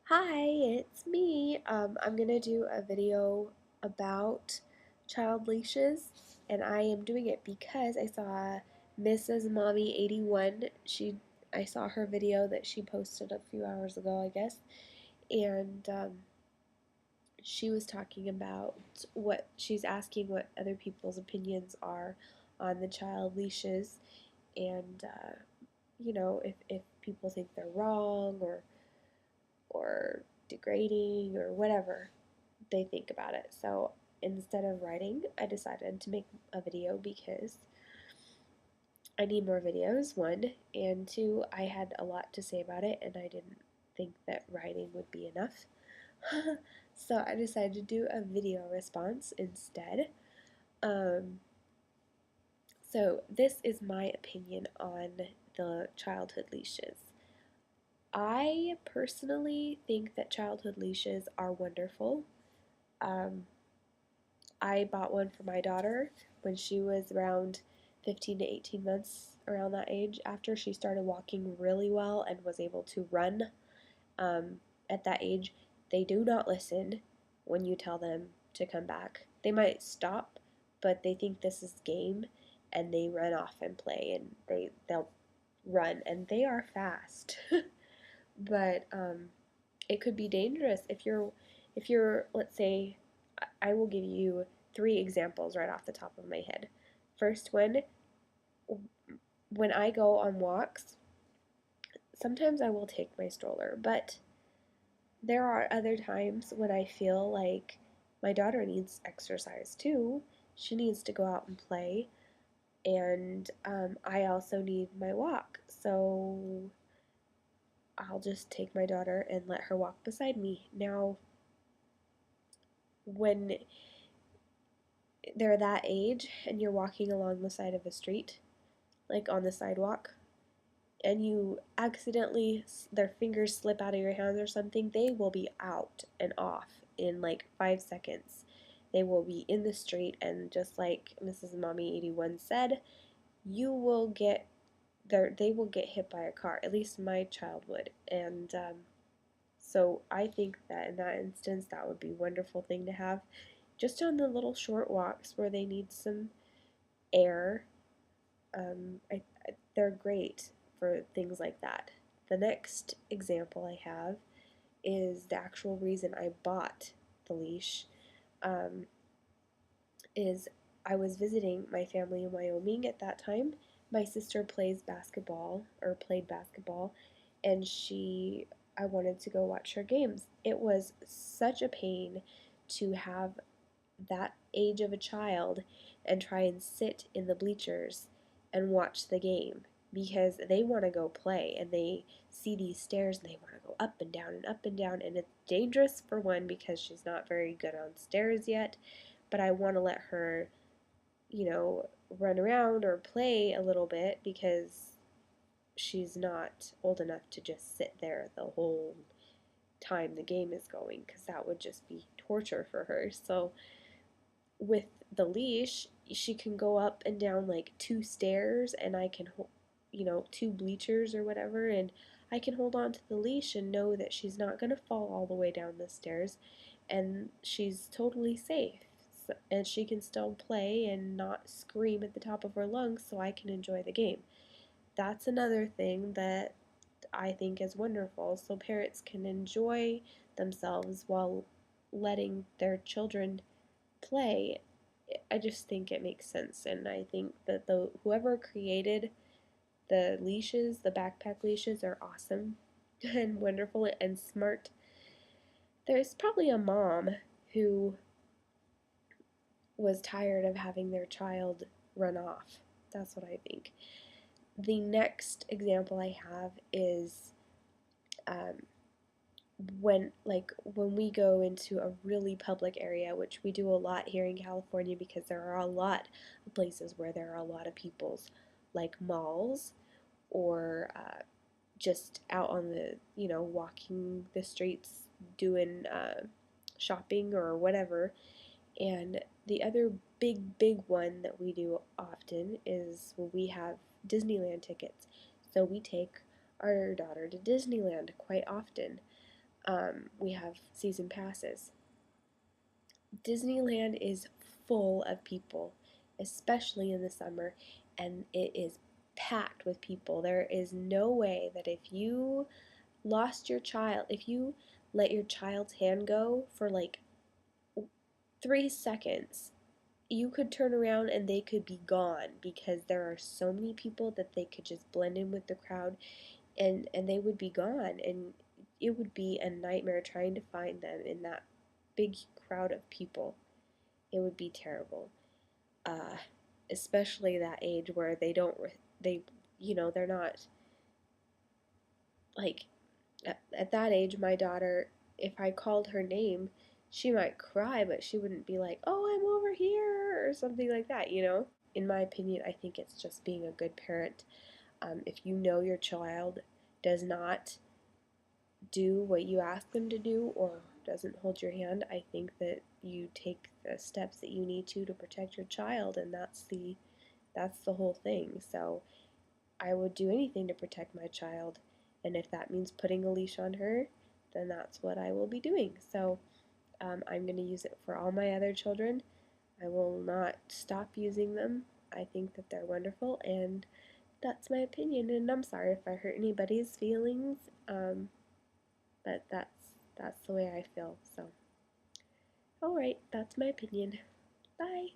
Hi, it's me. I'm gonna do a video about child leashes, and I am doing it because I saw Mrs. Mommy 81. I saw her video that she posted a few hours ago, I guess, and she was talking about what she's asking what other people's opinions are on the child leashes, and if people think they're wrong or degrading or whatever they think about it. So instead of writing, I decided to make a video because I need more videos, one, and two, I had a lot to say about it and I didn't think that writing would be enough. So I decided to do a video response instead. Um, so this is my opinion on the childhood leashes. I personally think that childhood leashes are wonderful. Um, I bought one for my daughter when she was around 15 to 18 months, around that age, after she started walking really well and was able to run. At that age, they do not listen when you tell them to come back. They might stop, but they think this is game and they run off and play and they'll run and they are fast. But it could be dangerous if you're let's say I will give you three examples right off the top of my head. First one, when I go on walks, sometimes I will take my stroller, but there are other times when I feel like my daughter needs exercise too. She needs to go out and play, and I also need my walk. So I'll just take my daughter and let her walk beside me. Now, when they're that age and you're walking along the side of a street, like on the sidewalk, and you accidentally, their fingers slip out of your hands or something, they will be out and off in like 5 seconds. They will be in the street, and just like Mrs. Mommy 81 said, you will get they will get hit by a car. At least my child would. And so I think that in that instance, that would be a wonderful thing to have just on the little short walks where they need some air. They're great for things like that. The next example I have is the actual reason I bought the leash. Um, is I was visiting my family in Wyoming at that time. My sister plays basketball or played basketball, and I wanted to go watch her games. It was such a pain to have that age of a child and try and sit in the bleachers and watch the game because they want to go play and they see these stairs and they want to go up and down and up and down, and it's dangerous for one because she's not very good on stairs yet, but I want to let her, run around or play a little bit because she's not old enough to just sit there the whole time the game is going because that would just be torture for her. So with the leash, she can go up and down like two stairs, and I can, two bleachers or whatever, and I can hold on to the leash and know that she's not going to fall all the way down the stairs, and she's totally safe. So, and she can still play and not scream at the top of her lungs so I can enjoy the game. That's another thing that I think is wonderful. So parents can enjoy themselves while letting their children play. I just think it makes sense, and I think that the whoever created the leashes, the backpack leashes, are awesome and wonderful and smart. There's probably a mom who was tired of having their child run off. That's what I think. The next example I have is um, when we go into a really public area, which we do a lot here in California because there are a lot of places where there are a lot of peoples, like malls or just out on the, walking the streets doing shopping or whatever. And the other big one that we do often is when we have Disneyland tickets. So we take our daughter to Disneyland quite often. We have season passes. Disneyland is full of people, especially in the summer, and it is packed with people. There is no way that if you lost your child, if you let your child's hand go for like 3 seconds, you could turn around and they could be gone because there are so many people that they could just blend in with the crowd and they would be gone, and it would be a nightmare trying to find them in that big crowd of people. It would be terrible. uh, Especially that age where they don't they they're not like at that age. My daughter, if I called her name, she might cry, but she wouldn't be like, "Oh, I'm over here," or something like that. In my opinion, I think it's just being a good parent. If you know your child does not do what you ask them to do or doesn't hold your hand, I think that you take the steps that you need to protect your child, and that's the whole thing. So I would do anything to protect my child, and if that means putting a leash on her, then that's what I will be doing. So I'm going to use it for all my other children. I will not stop using them. I think that they're wonderful, and that's my opinion. And I'm sorry if I hurt anybody's feelings, but that's the way I feel. So, all right, that's my opinion. Bye.